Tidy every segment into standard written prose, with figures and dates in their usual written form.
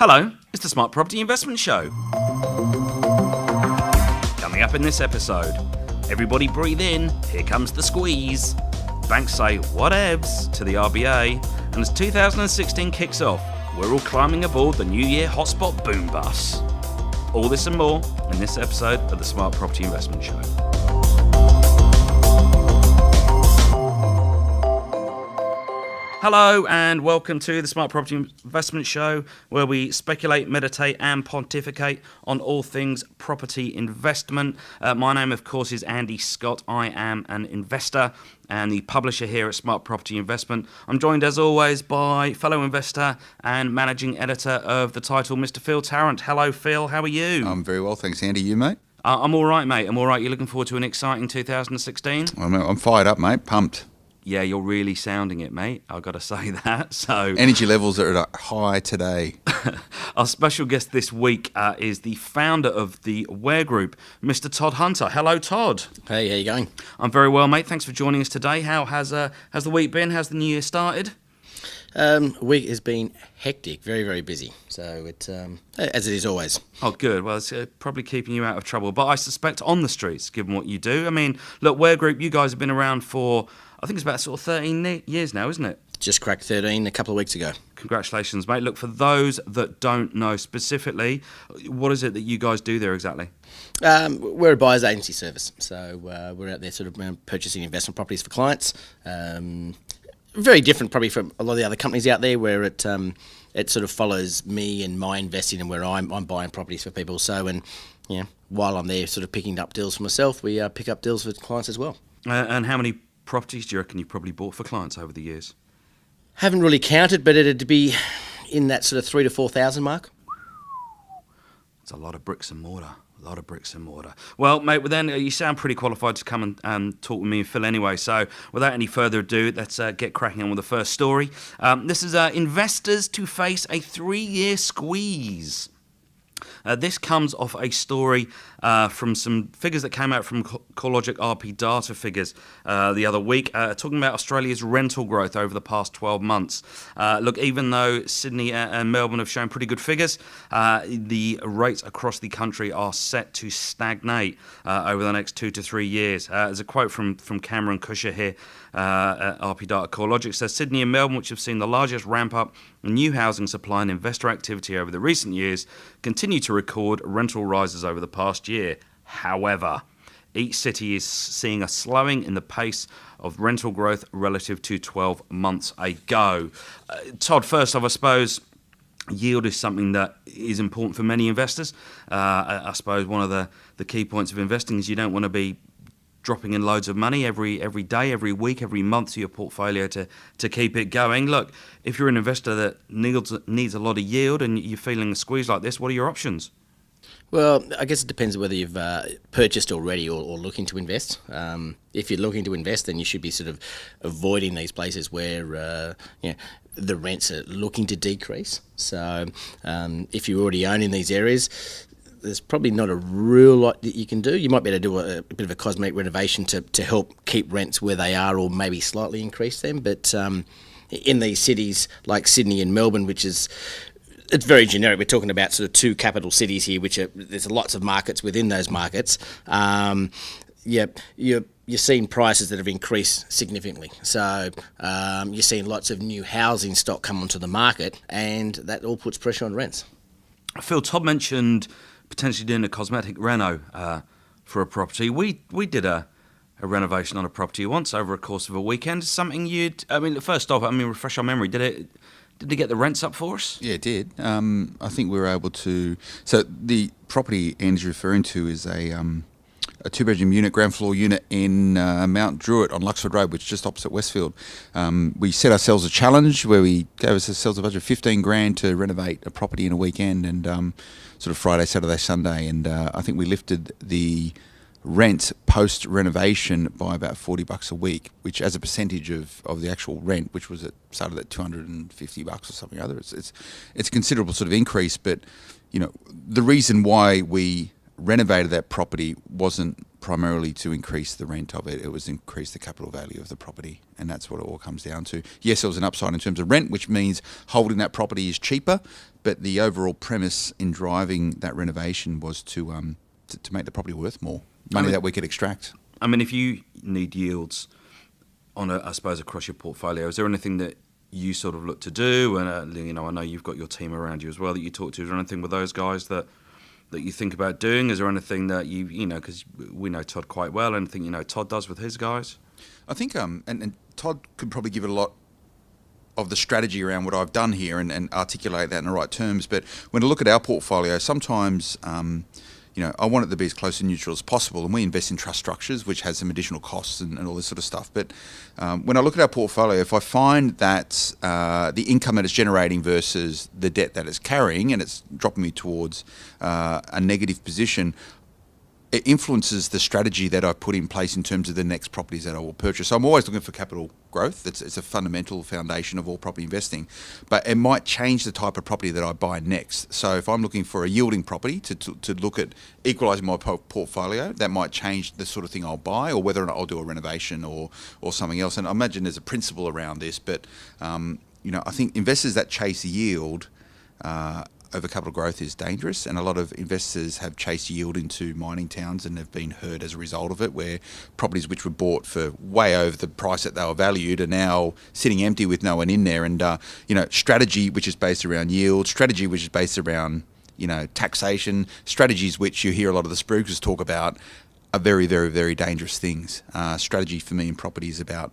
Hello, it's the Smart Property Investment Show. Coming up in this episode, everybody breathe in, here comes the squeeze. Banks say whatevs to the RBA, and as 2016 kicks off, we're all climbing aboard the New Year hotspot boom bus. All this and more in this episode of the Smart Property Investment Show. Hello and welcome to the Smart Property Investment Show, where we speculate, meditate and pontificate on all things property investment. My name, of course, is Andy Scott. I am an investor and the publisher here at Smart Property Investment. I'm joined, as always, by fellow investor and managing editor of the title, Mr. Phil Tarrant. Hello, Phil. How are you? I'm very well, thanks, Andy. You, mate? I'm all right, mate. I'm all right. You looking forward to an exciting 2016? I'm fired up, mate. Pumped. Yeah, you're really sounding it, mate. I've got to say that. So, energy levels are at a high today. Our special guest this week is the founder of the Ware Group, Mr. Todd Hunter. Hello, Todd. Hey, how you going? I'm very well, mate. Thanks for joining us today. How has the week been? How's the new year started? Week has been hectic, very, very busy. So it as it is always. Oh, good. Well, it's probably keeping you out of trouble. But I suspect on the streets, given what you do. I mean, look, Ware Group, you guys have been around for, I think it's about sort of 13 years now, isn't it? Just cracked 13 a couple of weeks ago. Congratulations, mate. Look, for those that don't know specifically, what is it that you guys do there exactly? We're a buyer's agency service. So we're out there sort of purchasing investment properties for clients. Very different probably from a lot of the other companies out there, where it sort of follows me and my investing and where I'm buying properties for people. So, and you know, while I'm there sort of picking up deals for myself, we pick up deals for clients as well. And how many properties do you reckon you've probably bought for clients over the years? Haven't really counted, but it'd be in that sort of 3,000 to 4,000 mark. It's a lot of bricks and mortar. A lot of bricks and mortar. Well, mate, well then you sound pretty qualified to come and talk with me and Phil anyway. So without any further ado, let's get cracking on with the first story. This is investors to face a 3-year squeeze. This comes off a story from some figures that came out from CoreLogic RP data figures the other week, talking about Australia's rental growth over the past 12 months. Look, even though Sydney and Melbourne have shown pretty good figures, the rates across the country are set to stagnate over the next 2 to 3 years. There's a quote from Cameron Cusher here at RP Data CoreLogic. Says Sydney and Melbourne, which have seen the largest ramp up in new housing supply and investor activity over the recent years, continue to record rental rises over the past year. However, each city is seeing a slowing in the pace of rental growth relative to 12 months ago. Todd, first off, I suppose yield is something that is important for many investors. I suppose one of the key points of investing is you don't want to be dropping in loads of money every day, every week, every month to your portfolio to keep it going. Look, if you're an investor that needs a lot of yield and you're feeling a squeeze like this, what are your options? Well, I guess it depends whether you've purchased already or looking to invest. If you're looking to invest, then you should be sort of avoiding these places where the rents are looking to decrease. So if you're already owning these areas, there's probably not a real lot that you can do. You might be able to do a bit of a cosmetic renovation to help keep rents where they are, or maybe slightly increase them. But in these cities like Sydney and Melbourne, which is, it's very generic. We're talking about sort of two capital cities here, which there's lots of markets within those markets. You're seeing prices that have increased significantly. So you're seeing lots of new housing stock come onto the market, and that all puts pressure on rents. Phil, Todd mentioned potentially doing a cosmetic reno for a property. We did a renovation on a property once over a course of a weekend. Something first off, refresh our memory. Did it get the rents up for us? Yeah, it did. I think we were able to. So the property Andy's referring to is a 2-bedroom unit, ground floor unit in Mount Druitt on Luxford Road, which is just opposite Westfield. We set ourselves a challenge where we gave ourselves a budget of $15,000 to renovate a property in a weekend, and sort of Friday, Saturday, Sunday, and I think we lifted the rent post renovation by about $40 a week, which as a percentage of the actual rent, which was started at $250 or something or other. It's a considerable sort of increase, but the reason why we renovated that property wasn't primarily to increase the rent of it, it was increase the capital value of the property, and that's what it all comes down to. Yes, there was an upside in terms of rent, which means holding that property is cheaper, but the overall premise in driving that renovation was to make the property worth more money that we could extract. I mean, if you need yields on, I suppose, across your portfolio, is there anything that you sort of look to do? And I know you've got your team around you as well that you talk to. Is there anything with those guys that you think about doing? Is there anything that because we know Todd quite well, anything Todd does with his guys? I think and Todd could probably give it a lot of the strategy around what I've done here and articulate that in the right terms. But when I look at our portfolio, sometimes I want it to be as close to neutral as possible, and we invest in trust structures, which has some additional costs and all this sort of stuff. But when I look at our portfolio, if I find that the income that it's generating versus the debt that it's carrying, and it's dropping me towards a negative position, it influences the strategy that I put in place in terms of the next properties that I will purchase. So I'm always looking for capital growth. It's a fundamental foundation of all property investing, but it might change the type of property that I buy next. So if I'm looking for a yielding property to look at equalising my portfolio, that might change the sort of thing I'll buy, or whether or not I'll do a renovation or something else. And I imagine there's a principle around this, but I think investors that chase yield over capital growth is dangerous, and a lot of investors have chased yield into mining towns and have been hurt as a result of it, where properties which were bought for way over the price that they were valued are now sitting empty with no one in there. And strategy which is based around yield, strategy which is based around taxation, strategies which you hear a lot of the spookers talk about, are very, very, very dangerous things. Strategy for me in property is about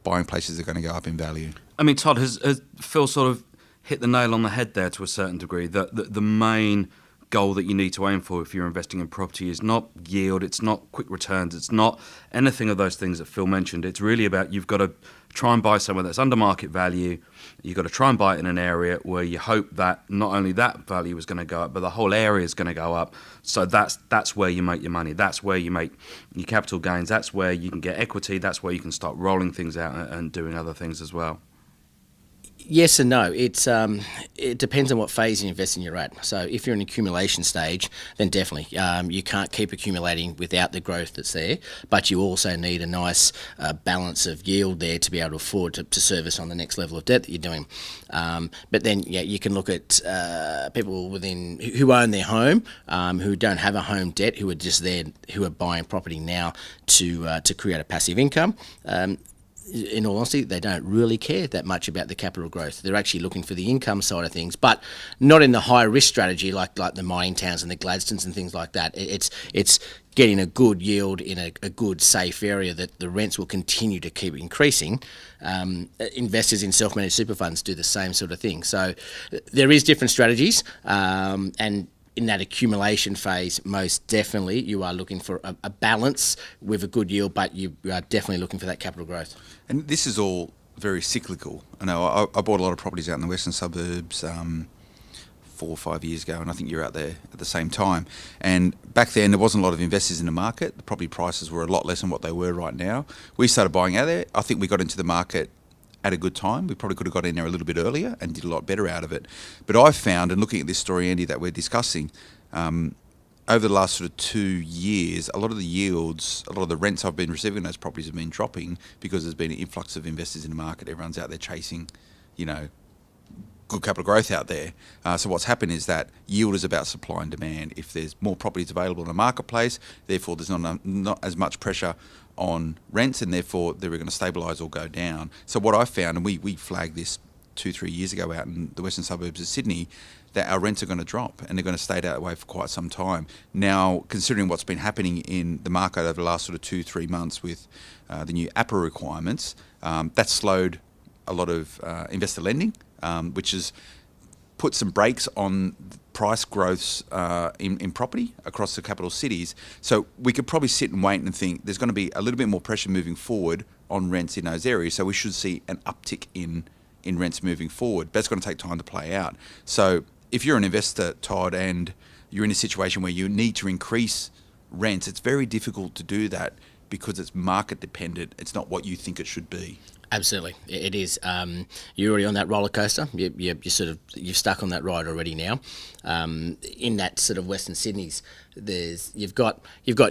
buying places that are going to go up in value. I mean, Todd, has Phil sort of hit the nail on the head there to a certain degree, that the main goal that you need to aim for if you're investing in property is not yield, it's not quick returns, it's not anything of those things that Phil mentioned. It's really about, you've got to try and buy somewhere that's under market value. You've got to try and buy it in an area where you hope that not only that value is going to go up, but the whole area is going to go up. So that's where you make your money. That's where you make your capital gains. That's where you can get equity. That's where you can start rolling things out and doing other things as well. Yes and no. It depends on what phase of investing you're at. So if you're in accumulation stage, then definitely you can't keep accumulating without the growth that's there, but you also need a nice balance of yield there to be able to afford to service on the next level of debt that you're doing. But then you can look at people who own their home, who don't have a home debt, who are just there, who are buying property now to create a passive income. In all honesty, they don't really care that much about the capital growth. They're actually looking for the income side of things, but not in the high risk strategy like the mining towns and the Gladstones and things like that. It's getting a good yield in a good safe area that the rents will continue to keep increasing. Investors in self-managed super funds do the same sort of thing. So there is different strategies, and in that accumulation phase, most definitely you are looking for a balance with a good yield, but you are definitely looking for that capital growth. And this is all very cyclical. I know I bought a lot of properties out in the western suburbs 4 or 5 years ago, and I think you're out there at the same time. And back then, there wasn't a lot of investors in the market. The property prices were a lot less than what they were right now. We started buying out there. I think we got into the market at a good time. We probably could have got in there a little bit earlier and did a lot better out of it. But I've found, and looking at this story, Andy, that we're discussing, over the last sort of 2 years, a lot of the yields, a lot of the rents I've been receiving in those properties have been dropping because there's been an influx of investors in the market. Everyone's out there chasing, good capital growth out there. So what's happened is that yield is about supply and demand. If there's more properties available in the marketplace, therefore there's not as much pressure on rents, and therefore they're going to stabilise or go down. So what I found, and we flagged this 2-3 years ago out in the western suburbs of Sydney, that our rents are going to drop, and they're going to stay that way for quite some time. Now, considering what's been happening in the market over the last sort of 2-3 months with the new APRA requirements, that's slowed a lot of investor lending, which has put some brakes on price growths in property across the capital cities. So we could probably sit and wait and think there's going to be a little bit more pressure moving forward on rents in those areas. So we should see an uptick in rents moving forward. But it's going to take time to play out. So if you're an investor, Todd, and you're in a situation where you need to increase rents, it's very difficult to do that because it's market dependent, it's not what you think it should be. Absolutely, it is. You're already on that roller coaster. You've stuck on that ride already now. In that sort of Western Sydney's, you've got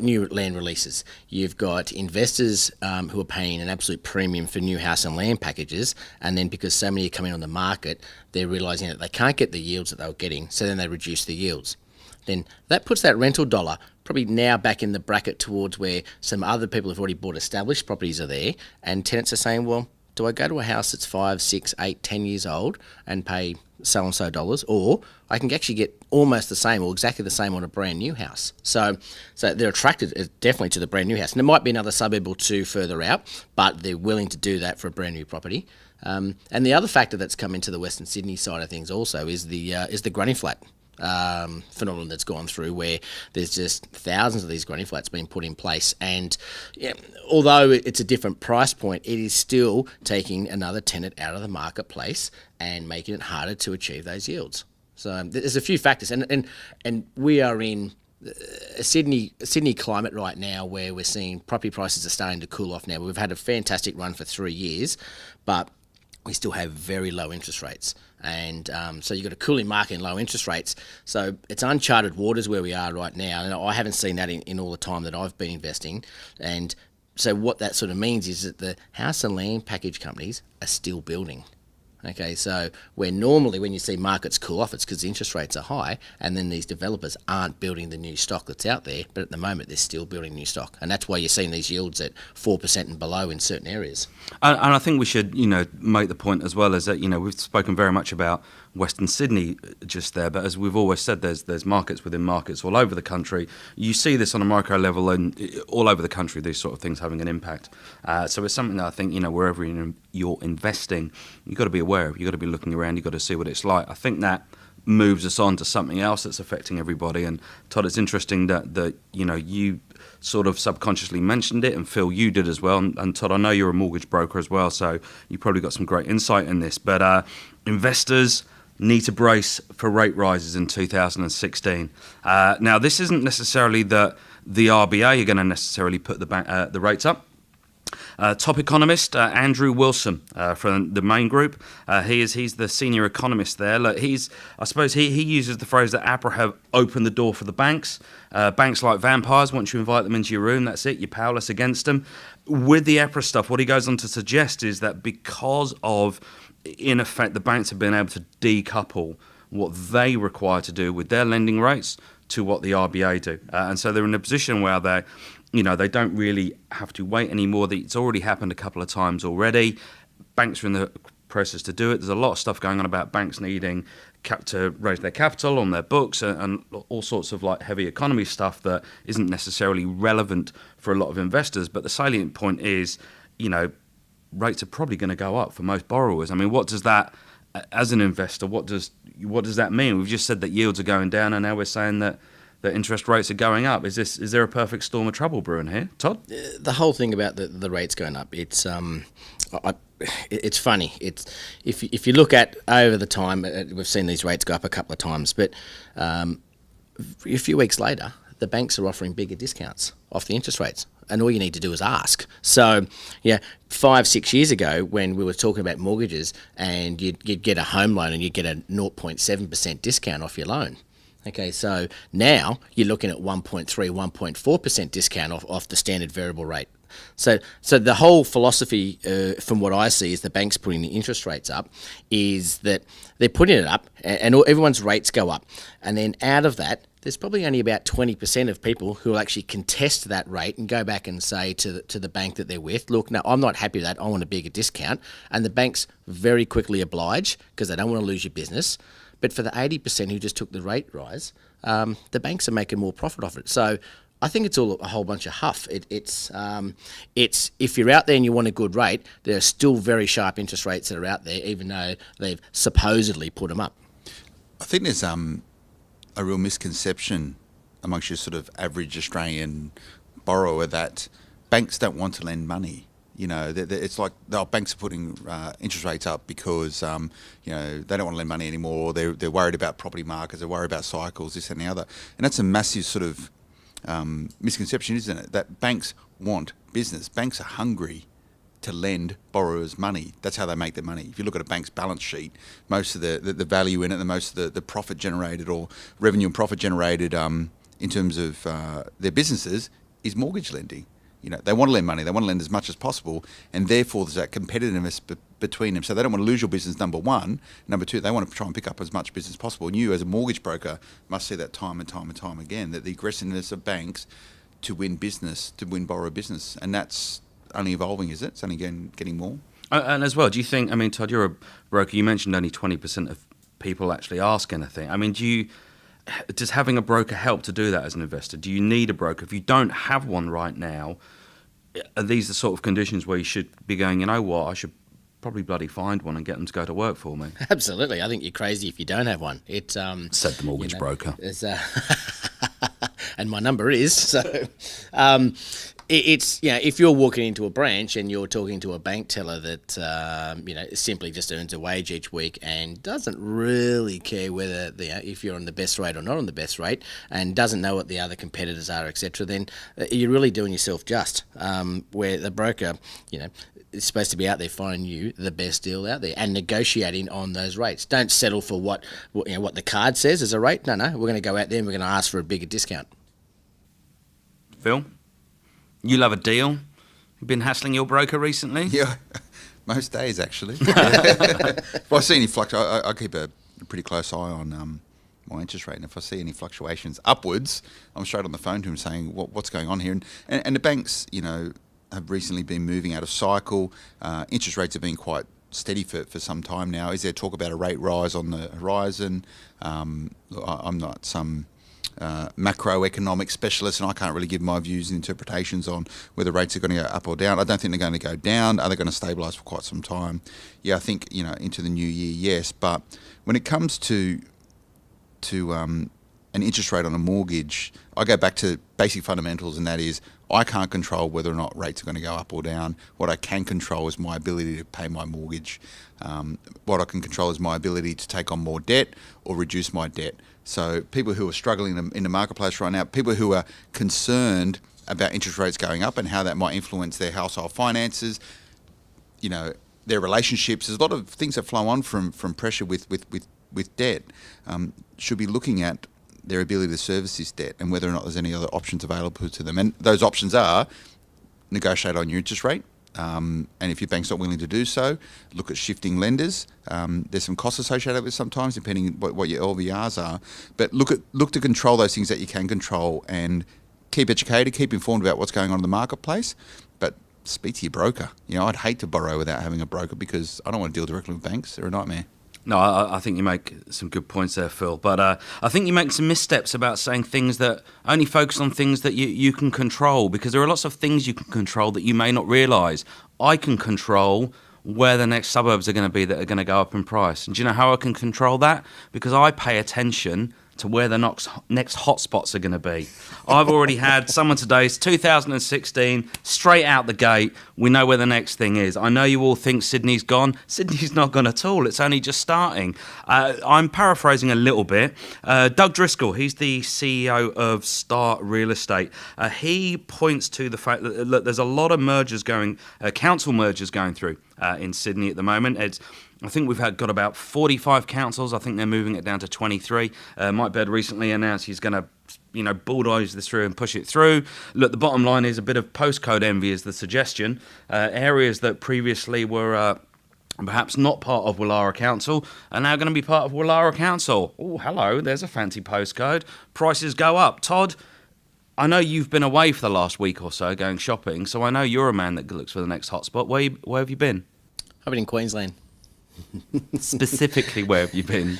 new land releases. You've got investors who are paying an absolute premium for new house and land packages, and then because so many are coming on the market, they're realising that they can't get the yields that they were getting, so then they reduce the yields. Then that puts that rental dollar probably now back in the bracket towards where some other people have already bought established properties are there, and tenants are saying, well, do I go to a house that's 5, 6, 8, 10 years old and pay so and so dollars, or I can actually get almost the same or exactly the same on a brand new house. So they're attracted definitely to the brand new house, and there might be another suburb or two further out, but they're willing to do that for a brand new property. And the other factor that's come into the Western Sydney side of things also is the granny flat phenomenon that's gone through, where there's just thousands of these granny flats being put in place, and although it's a different price point, it is still taking another tenant out of the marketplace and making it harder to achieve those yields. So there's a few factors, and we are in a Sydney climate right now where we're seeing property prices are starting to cool off now. We've had a fantastic run for 3 years, but we still have very low interest rates. And so you've got a cooling market and low interest rates. So it's uncharted waters where we are right now. And I haven't seen that in all the time that I've been investing. And so what that sort of means is that the house and land package companies are still building. Okay, so where normally when you see markets cool off, it's because the interest rates are high, and then these developers aren't building the new stock that's out there, but at the moment they're still building new stock, and that's why you're seeing these yields at 4% and below in certain areas. And I think we should, make the point as well, is that, we've spoken very much about Western Sydney just there, but as we've always said, there's markets within markets all over the country. You see this on a micro level and all over the country, these sort of things having an impact. So it's something that I think, wherever you're investing, you've got to be aware of. You've got to be looking around. You've got to see what it's like. I think that moves us on to something else that's affecting everybody. And Todd, it's interesting that you sort of subconsciously mentioned it, and Phil, you did as well. And Todd, I know you're a mortgage broker as well, so you probably got some great insight in this. But investors need to brace for rate rises in 2016. Now, this isn't necessarily that the RBA are going to necessarily put the rates up. Top economist Andrew Wilson from the Main Group. He's the senior economist there. Look, I suppose he uses the phrase that APRA have opened the door for the banks. Banks like vampires. Once you invite them into your room, that's it. You're powerless against them. With the APRA stuff, what he goes on to suggest is that because of, in effect, the banks have been able to decouple what they require to do with their lending rates to what the RBA do, and so they're in a position where they don't really have to wait anymore. It's already happened a couple of times already. Banks are in the process to do it. There's a lot of stuff going on about banks needing to raise their capital on their books and all sorts of heavy economy stuff that isn't necessarily relevant for a lot of investors. But the salient point is, rates are probably going to go up for most borrowers. I mean, what does that, as an investor, what does that mean? We've just said that yields are going down, and now we're saying that interest rates are going up. Is there a perfect storm of trouble brewing here, Todd? The whole thing about the rates going up, it's funny. It's if you look at over the time, we've seen these rates go up a couple of times, but a few weeks later, the banks are offering bigger discounts off the interest rates, and all you need to do is ask. So, 5-6 years ago, when we were talking about mortgages, and you'd get a home loan and you'd get a 0.7% discount off your loan. Okay, so now you're looking at 1.3, 1.4% discount off the standard variable rate. So the whole philosophy, from what I see, is the banks putting the interest rates up, is that they're putting it up, and everyone's rates go up, and then out of that, there's probably only about 20% of people who will actually contest that rate and go back and say to the bank that they're with, look, no, I'm not happy with that, I want a bigger discount, and the banks very quickly oblige because they don't want to lose your business. But for the 80% who just took the rate rise, the banks are making more profit off it. So I think it's all a whole bunch of huff. It's if you're out there and you want a good rate, there are still very sharp interest rates that are out there, even though they've supposedly put them up. I think there's a real misconception amongst your sort of average Australian borrower that banks don't want to lend money. It's like banks are putting interest rates up because they don't want to lend money anymore. They're worried about property markets. They're worried about cycles, this and the other. And that's a massive sort of misconception, isn't it? That banks want business. Banks are hungry to lend borrowers money. That's how they make their money. If you look at a bank's balance sheet, most of the value in it, and most of the profit generated or revenue and profit generated in terms of their businesses is mortgage lending. They want to lend money. They want to lend as much as possible, and therefore there's that competitiveness between them. So they don't want to lose your business, number one. Number two, they want to try and pick up as much business as possible. And you, as a mortgage broker, must see that time and time and time again, that the aggressiveness of banks to win business, to win borrower business, and that's only evolving, is it? It's only getting more. And as well, do you think, Todd, you're a broker, you mentioned only 20% of people actually ask anything. Does having a broker help to do that as an investor? Do you need a broker? If you don't have one right now, are these the sort of conditions where you should be going, you know what, I should probably bloody find one and get them to go to work for me? Absolutely. I think you're crazy if you don't have one. It said the mortgage broker. And my number is, so... It's if you're walking into a branch and you're talking to a bank teller that simply just earns a wage each week and doesn't really care whether if you're on the best rate or not on the best rate, and doesn't know what the other competitors are, etc., then you're really doing yourself just. Where the broker, is supposed to be out there finding you the best deal out there and negotiating on those rates. Don't settle for what the card says as a rate. No, we're going to go out there and we're going to ask for a bigger discount. Phil? You love a deal. You've been hassling your broker recently? Yeah, most days actually. If I see any I keep a pretty close eye on my interest rate, and if I see any fluctuations upwards, I'm straight on the phone to him saying what's going on here. And the banks, have recently been moving out of cycle. Interest rates have been quite steady for some time now. Is there talk about a rate rise on the horizon? I'm not some macroeconomic specialist, and I can't really give my views and interpretations on whether rates are going to go up or down. I don't think they're going to go down. Are they going to stabilise for quite some time? Yeah, I think into the new year, yes. But when it comes to an interest rate on a mortgage, I go back to basic fundamentals, and that is I can't control whether or not rates are going to go up or down. What I can control is my ability to pay my mortgage. What I can control is my ability to take on more debt or reduce my debt. So people who are struggling in the marketplace right now, people who are concerned about interest rates going up and how that might influence their household finances, their relationships, there's a lot of things that flow on from pressure with debt, should be looking at their ability to service this debt and whether or not there's any other options available to them. And those options are negotiate on your interest rate. And if your bank's not willing to do so, look at shifting lenders. There's some costs associated with sometimes, depending what your LVRs are. But look to control those things that you can control and keep educated, keep informed about what's going on in the marketplace. But speak to your broker. I'd hate to borrow without having a broker because I don't want to deal directly with banks. They're a nightmare. No, I think you make some good points there, Phil. But I think you make some missteps about saying things that only focus on things that you can control, because there are lots of things you can control that you may not realise. I can control where the next suburbs are going to be that are going to go up in price. And do you know how I can control that? Because I pay attention to where the next hotspots are going to be. I've already had someone today, it's 2016, straight out the gate, we know where the next thing is. I know you all think Sydney's gone. Sydney's not gone at all. It's only just starting. I'm paraphrasing a little bit. Doug Driscoll, he's the CEO of Star Real Estate. He points to the fact that, look, there's a lot of mergers council mergers going through in Sydney at the moment. I think we've got about 45 councils. I think they're moving it down to 23. Mike Baird recently announced he's going to, bulldoze this through and push it through. Look, the bottom line is a bit of postcode envy is the suggestion. Areas that previously were perhaps not part of Woollahra Council are now going to be part of Woollahra Council. Oh, hello, there's a fancy postcode. Prices go up. Todd, I know you've been away for the last week or so going shopping, so I know you're a man that looks for the next hotspot. Where have you been? I've been in Queensland. Specifically, where have you been?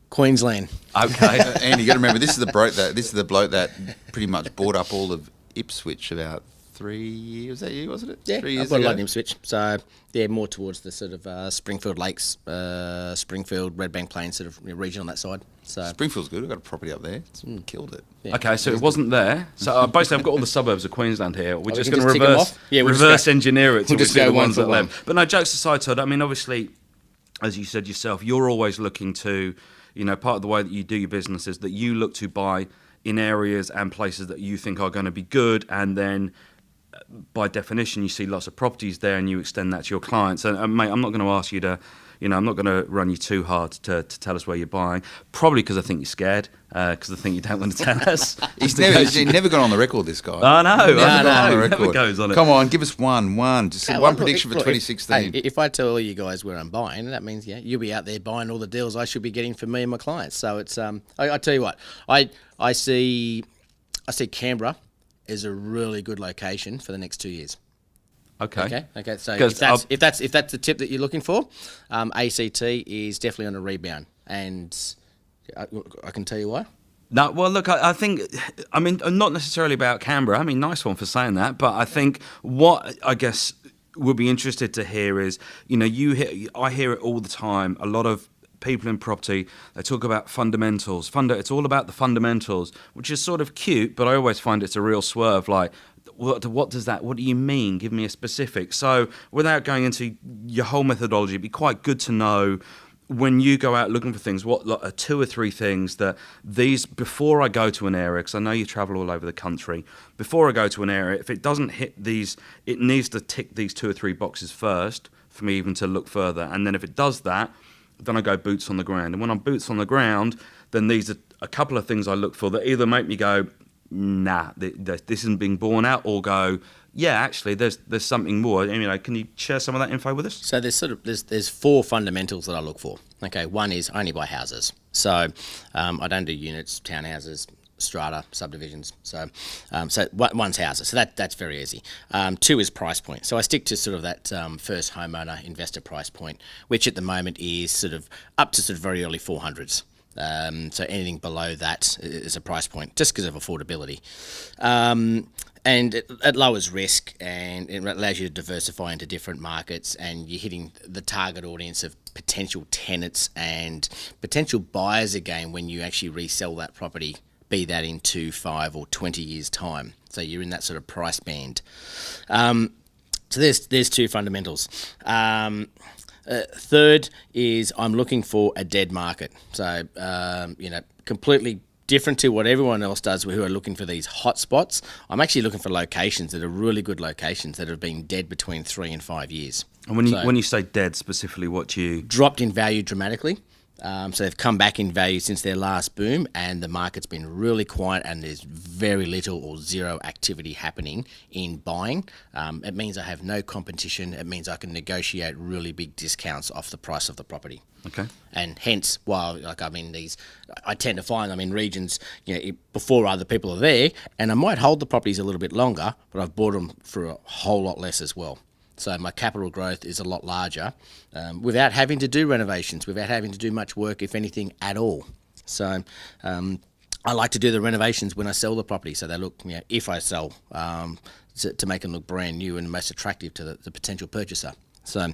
Queensland. Okay. And you got to remember, this is the bloke that pretty much bought up all of Ipswich about 3 years. Was that you, wasn't it? Yeah, 3 years I've got a ago. lot in Ipswich. So, more towards the sort of Springfield Lakes, Springfield, Redbank Plains sort of region on that side. So Springfield's good. I've got a property up there. It's killed it. Yeah. Okay, so it wasn't there. So basically, I've got all the suburbs of Queensland here. We're just we going can to just tick 'em off? Yeah, we'll reverse just go- engineer it to we'll just see go the one ones for that one. left. But no, jokes aside, Todd, obviously, as you said yourself, you're always looking to, part of the way that you do your business is that you look to buy in areas and places that you think are going to be good, and then by definition, you see lots of properties there and you extend that to your clients. And mate, I'm not going to ask you to, I'm not going to run you too hard to tell us where you're buying, probably because I think you're scared, because I think you don't want to tell us. He's never gone on the record, this guy. I know. Never Never goes on it. Come on, give us one. Just Yeah, one look, prediction for look, 2016. If I tell you guys where I'm buying, that means you'll be out there buying all the deals I should be getting for me and my clients. So it's I tell you what, I see Canberra is a really good location for the next 2 years. Okay. So 'Cause if that's the tip that you're looking for, ACT is definitely on a rebound, and I can tell you why. No, well, look, I think, not necessarily about Canberra. I mean, nice one for saying that. But I think what I guess would be interested to hear is, I hear it all the time. A lot of people in property, they talk about fundamentals. It's all about the fundamentals, which is sort of cute, but I always find it's a real swerve. Like, what do you mean? Give me a specific. So without going into your whole methodology, it'd be quite good to know, when you go out looking for things, what are 2 or 3 things that before I go to an area, because I know you travel all over the country, before I go to an area, if it doesn't hit these, it needs to tick these 2 or 3 boxes first for me even to look further. And then if it does that, then I go boots on the ground. And when I'm boots on the ground, then these are a couple of things I look for that either make me go, nah, this isn't being borne out, or go, yeah, actually, there's something more. Can you share some of that info with us? So there's 4 fundamentals that I look for. Okay, one is I only buy houses. So I don't do units, townhouses, strata, subdivisions. So one's houses. So that's very easy. 2 is price point. So I stick to sort of that first homeowner investor price point, which at the moment is sort of up to sort of very early 400s. So anything below that is a price point, just because of affordability. And it lowers risk, and it allows you to diversify into different markets, and you're hitting the target audience of potential tenants and potential buyers again when you actually resell that property, be that in 2, 5 or 20 years' time. So you're in that sort of price band. So there's 2 fundamentals. Third is I'm looking for a dead market. So, completely different to what everyone else does who are looking for these hotspots. I'm actually looking for locations that are really good locations that have been dead between 3 and 5 years. And when you say dead specifically, what you... Dropped in value dramatically. So they've come back in value since their last boom, and the market's been really quiet, and there's very little or zero activity happening in buying. It means I have no competition. It means I can negotiate really big discounts off the price of the property. Okay. And hence, I tend to find I'm in regions, before other people are there, and I might hold the properties a little bit longer, but I've bought them for a whole lot less as well. So my capital growth is a lot larger, without having to do renovations, without having to do much work, if anything, at all. So I like to do the renovations when I sell the property, so they look, if I sell, to make them look brand new and most attractive to the potential purchaser. So,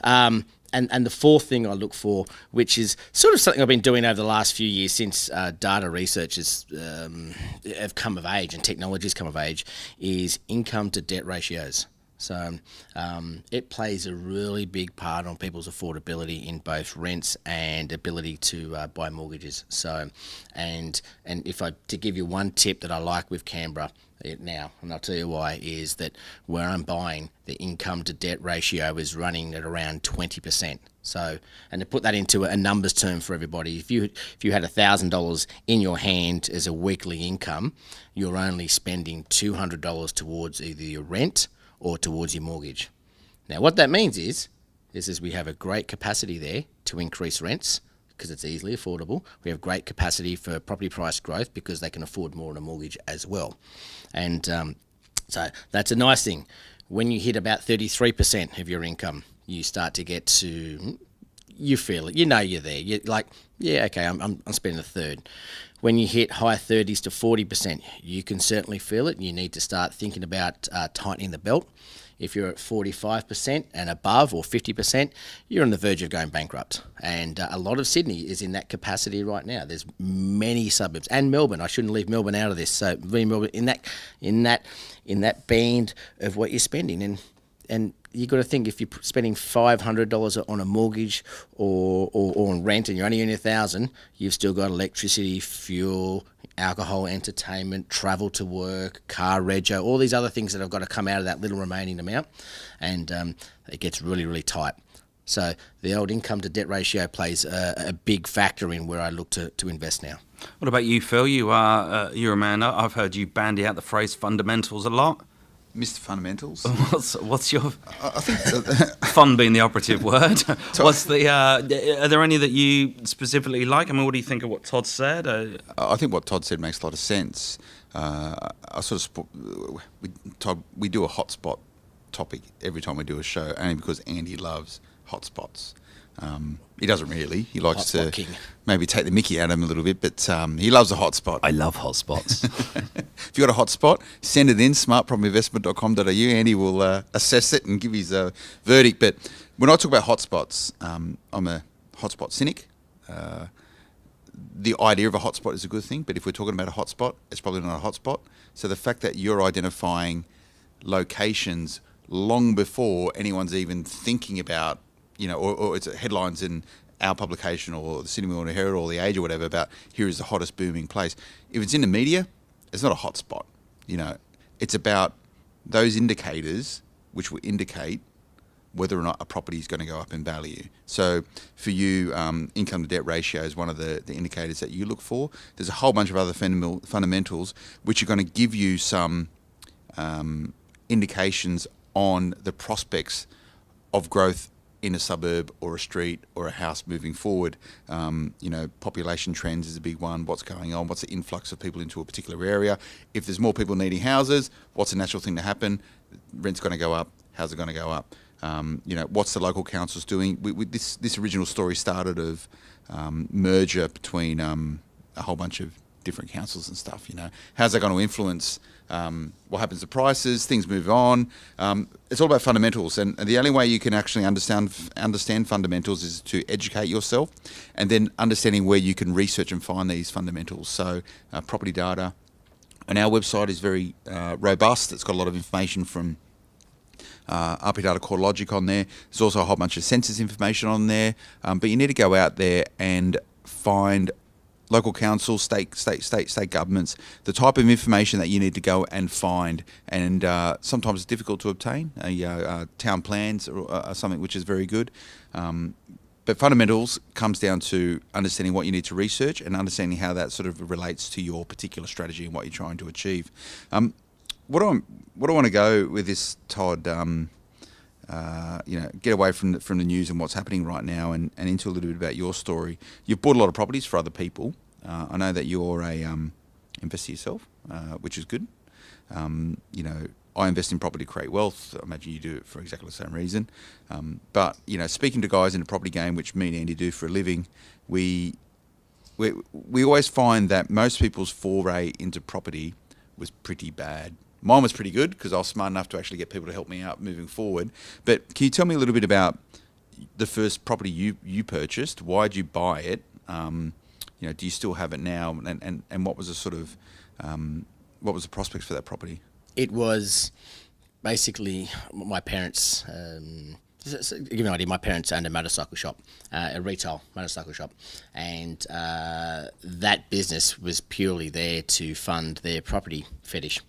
and the 4th thing I look for, which is sort of something I've been doing over the last few years since data researchers have come of age and technology's come of age, is income to debt ratios. So it plays a really big part on people's affordability in both rents and ability to buy mortgages. So, and if to give you one tip that I like with Canberra now, and I'll tell you why, is that where I'm buying, the income to debt ratio is running at around 20%. So, and to put that into a numbers term for everybody, if you had $1,000 in your hand as a weekly income, you're only spending $200 towards either your rent or towards your mortgage. Now, what that means is we have a great capacity there to increase rents because it's easily affordable. We have great capacity for property price growth because they can afford more on a mortgage as well. And so that's a nice thing. When you hit about 33% of your income, you start to get to, you feel it, you're there. You're like, yeah, okay, I'm spending a third. When you hit high 30s to 40%, you can certainly feel it. You need to start thinking about tightening the belt. If you're at 45% and above, or 50%, you're on the verge of going bankrupt. And a lot of Sydney is in that capacity right now. There's many suburbs, and Melbourne. I shouldn't leave Melbourne out of this. So Melbourne in that band of what you're spending, and you got to think, if you're spending $500 on a mortgage or on rent, and you're only earning $1,000, you've still got electricity, fuel, alcohol, entertainment, travel to work, car rego, all these other things that have got to come out of that little remaining amount, and it gets really, really tight. So the old income to debt ratio plays a big factor in where I look to invest now. What about you, Phil? You're a man. I've heard you bandy out the phrase fundamentals a lot. Mr. Fundamentals. What's your I think fun being the operative word? What's the? Are there any that you specifically like? I mean, what do you think of what Todd said? I think what Todd said makes a lot of sense. Todd, we do a hotspot topic every time we do a show, only because Andy loves hotspots. He doesn't really. He likes Hotspot to king. maybe take the mickey out of him a little bit, but he loves a hotspot. I love hotspots. If you've got a hotspot, send it in, smartpropertyinvestment.com.au. Andy will assess it and give his verdict. But when I talk about hotspots, I'm a hotspot cynic. The idea of a hotspot is a good thing, but if we're talking about a hotspot, it's probably not a hotspot. So the fact that you're identifying locations long before anyone's even thinking about, or it's headlines in our publication or the Sydney Morning Herald or the Age or whatever about here is the hottest booming place. If it's in the media, it's not a hotspot. It's about those indicators which will indicate whether or not a property is going to go up in value. So for you, income to debt ratio is one of the indicators that you look for. There's a whole bunch of other fundamentals which are going to give you some indications on the prospects of growth in a suburb or a street or a house moving forward. Population trends is a big one. What's going on? What's the influx of people into a particular area? If there's more people needing houses, what's the natural thing to happen? Rent's going to go up. How's it going to go up? What's the local councils doing? This original story started of merger between a whole bunch of different councils and stuff. How's that going to influence what happens to prices? Things move on. It's all about fundamentals, and the only way you can actually understand fundamentals is to educate yourself, and then understanding where you can research and find these fundamentals. So property data on our website is very robust. It's got a lot of information from RP Data CoreLogic on there. There's also a whole bunch of census information on there, but you need to go out there and find local councils, state governments, the type of information that you need to go and find, and sometimes it's difficult to obtain. Town plans are something which is very good, but fundamentals comes down to understanding what you need to research and understanding how that sort of relates to your particular strategy and what you're trying to achieve. What I want to go with this, Todd, get away from the news and what's happening right now and into a little bit about your story. You've bought a lot of properties for other people. I know that you're a investor yourself, which is good. I invest in property to create wealth. I imagine you do it for exactly the same reason. But speaking to guys in the property game, which me and Andy do for a living, we always find that most people's foray into property was pretty bad. Mine was pretty good because I was smart enough to actually get people to help me out moving forward. But can you tell me a little bit about the first property you purchased? Why did you buy it? Do you still have it now? And what was the sort of what was the prospects for that property? It was basically my parents. To give you an idea, my parents owned a motorcycle shop, a retail motorcycle shop, and that business was purely there to fund their property fetish,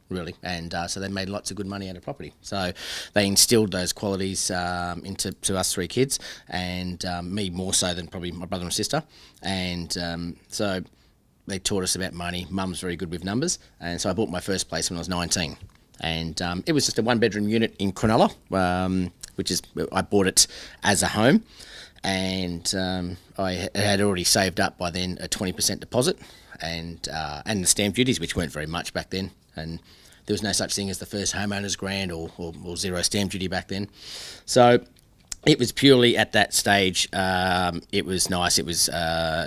really. And so they made lots of good money out of property. So they instilled those qualities into us three kids, and me more so than probably my brother and sister. And so they taught us about money. Mum's very good with numbers, and so I bought my first place when I was 19. And it was just a one-bedroom unit in Cronulla, I bought it as a home, and I had already saved up by then a 20% deposit, and the stamp duties, which weren't very much back then, and there was no such thing as the first homeowners grant or zero stamp duty back then. So it was purely at that stage. It was nice. It was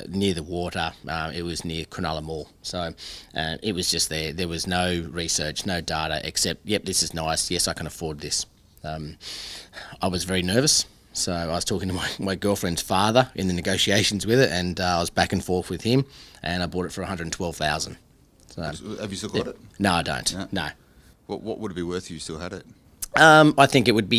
near the water. It was near Cronulla Mall. So it was just there. There was no research, no data, except, yep, this is nice. Yes, I can afford this. I was very nervous. So I was talking to my girlfriend's father in the negotiations with it, and I was back and forth with him, and I bought it for $112,000. So, have you still got it? No, I don't. No. What would it be worth if you still had it? I think it'd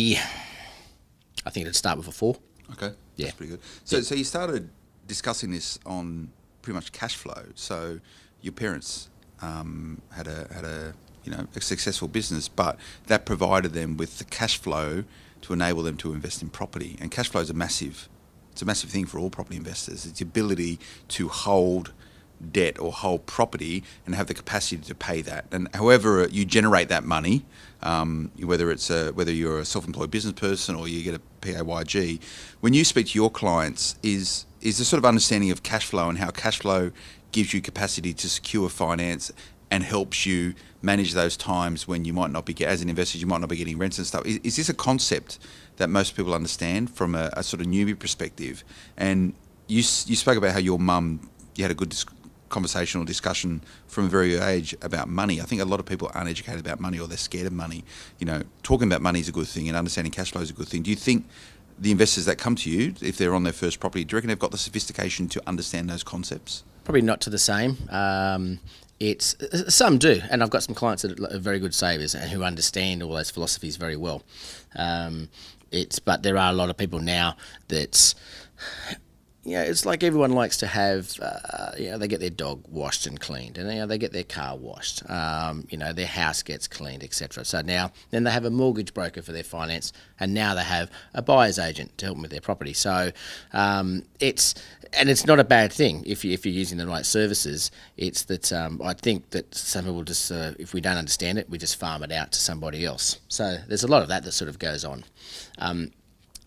start with a 4. Okay, yeah, that's pretty good. So you started discussing this on pretty much cash flow. So your parents had a a successful business, but that provided them with the cash flow to enable them to invest in property. And cash flow is a massive thing for all property investors. It's the ability to hold debt or hold property and have the capacity to pay that. And however you generate that money, whether you're a self-employed business person or you get a PAYG, when you speak to your clients, is the sort of understanding of cash flow and how cash flow gives you capacity to secure finance and helps you manage those times when you might not be, as an investor, you might not be getting rents and stuff. Is this a concept that most people understand from a sort of newbie perspective? And you spoke about how your mum, you had a good conversational discussion from a very early age about money. I think a lot of people aren't educated about money, or they're scared of money. Talking about money is a good thing, and understanding cash flow is a good thing. Do you think the investors that come to you, if they're on their first property, do you reckon they've got the sophistication to understand those concepts? Probably not to the same. It's some do, and I've got some clients that are very good savers and who understand all those philosophies very well. But there are a lot of people now that's, it's like everyone likes to have, they get their dog washed and cleaned, and they get their car washed, their house gets cleaned, etc. So then they have a mortgage broker for their finance, and now they have a buyer's agent to help them with their property. So it's not a bad thing if you're using the right services. It's that I think that some people just, if we don't understand it, we just farm it out to somebody else. So there's a lot of that sort of goes on.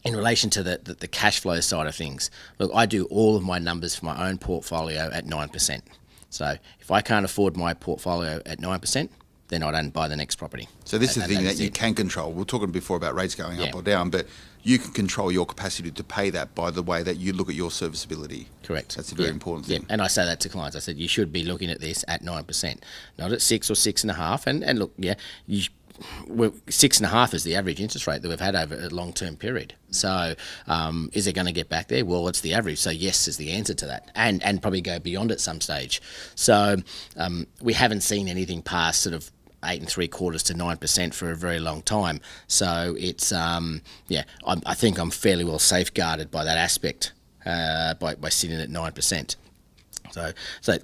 In relation to the cash flow side of things, look, I do all of my numbers for my own portfolio at 9%. So if I can't afford my portfolio at 9%, then I don't buy the next property. So this is the thing that you can control. We were talking before about rates going up or down, but you can control your capacity to pay that by the way that you look at your serviceability. Correct. That's a very important thing. Yeah, and I say that to clients. I said, you should be looking at this at 9%, not at 6 or 6.5. And look, 6.5 is the average interest rate that we've had over a long-term period. So is it going to get back there? Well, it's the average. So yes is the answer to that, and probably go beyond at some stage. So we haven't seen anything past sort of 8.75% to 9% for a very long time. So it's I think I'm fairly well safeguarded by that aspect by sitting at 9%. So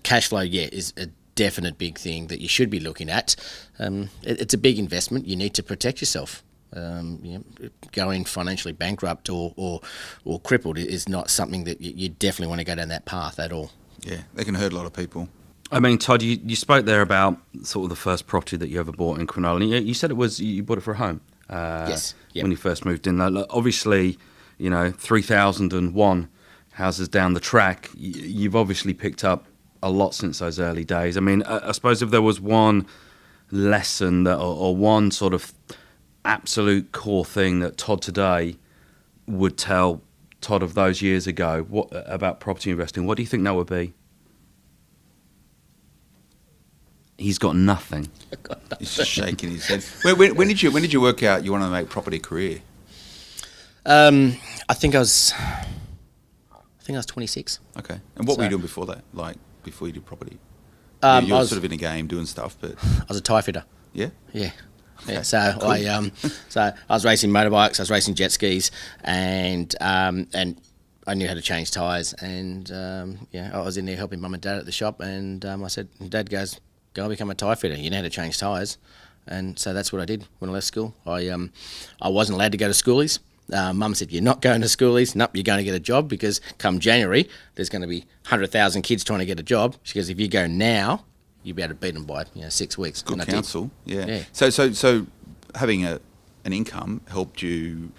cash flow, is a definite big thing that you should be looking at. It's a big investment. You need to protect yourself. Going financially bankrupt or crippled is not something that you definitely want to go down that path at all. Yeah, they can hurt a lot of people. I mean, Todd, you spoke there about sort of the first property that you ever bought in Cronulla. You said you bought it for a home. Yes. Yep. When you first moved in. Obviously, 3,001 houses down the track. You've obviously picked up a lot since those early days. I mean, I suppose if there was one lesson or one sort of absolute core thing that Todd today would tell Todd of those years ago about property investing, what do you think that would be? He's got nothing. He's shaking his head. When did you work out you want to make property a career? I think I was 26. Okay. And what were you doing before that? Like before you did property? You were sort of in a game doing stuff, but I was a tie fitter. Yeah. Yeah. Okay. Yeah, so cool. I was racing motorbikes, I was racing jet skis, and I knew how to change tyres, and I was in there helping Mum and Dad at the shop, and I said, Dad goes, go become a tyre fitter. You know how to change tyres. And so that's what I did when I left school. I wasn't allowed to go to schoolies. Mum said, you're not going to schoolies. Nope, you're going to get a job, because come January, there's going to be 100,000 kids trying to get a job. She goes, if you go now, you'll be able to beat them by 6 weeks. Good counsel, yeah. So having an income helped you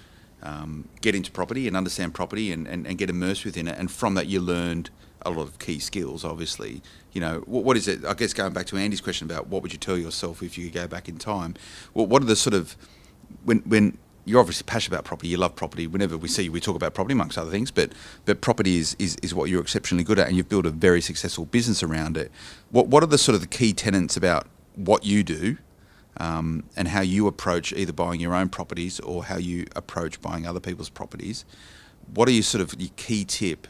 get into property and understand property and get immersed within it. And from that, you learned a lot of key skills, obviously. What is it? I guess going back to Andy's question about what would you tell yourself if you could go back in time, what are the sort of, when you're obviously passionate about property, you love property. Whenever we see you, we talk about property amongst other things, but property is what you're exceptionally good at, and you've built a very successful business around it. What are the sort of the key tenets about what you do, and how you approach either buying your own properties or how you approach buying other people's properties? What are your sort of your key tip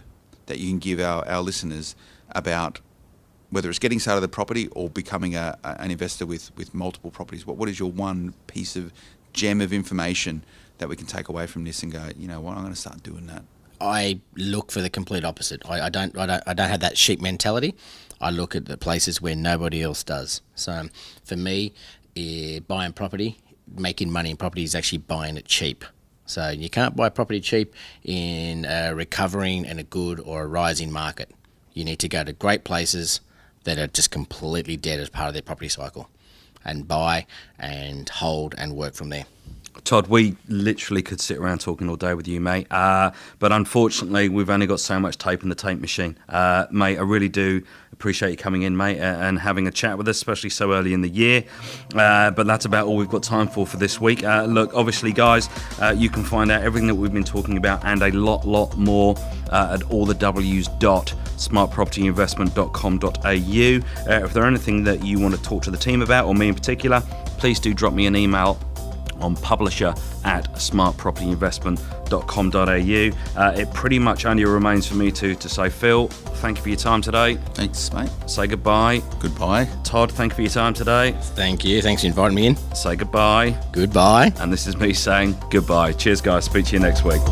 that you can give our listeners about whether it's getting started with a property or becoming an investor with multiple properties? What is your one piece of gem of information that we can take away from this and go, you know what, I'm going to start doing that? I look for the complete opposite. I don't have that sheep mentality. I look at the places where nobody else does. So for me, buying property, making money in property is actually buying it cheap. So you can't buy property cheap in a recovering and a good or a rising market. You need to go to great places that are just completely dead as part of their property cycle, and buy and hold and work from there. Todd, we literally could sit around talking all day with you, mate. But unfortunately, we've only got so much tape in the tape machine. Mate, I really do appreciate you coming in, mate, and having a chat with us, especially so early in the year. But that's about all we've got time for this week. Look, obviously, guys, you can find out everything that we've been talking about and a lot more at allthews.smartpropertyinvestment.com.au. If there's anything that you want to talk to the team about, or me in particular, please do drop me an email on publisher@smartpropertyinvestment.com.au. It pretty much only remains for me to say, Phil, thank you for your time today. Thanks, mate. Say goodbye. Goodbye. Todd, thank you for your time today. Thank you. Thanks for inviting me in. Say goodbye. Goodbye. And this is me saying goodbye. Cheers, guys. Speak to you next week.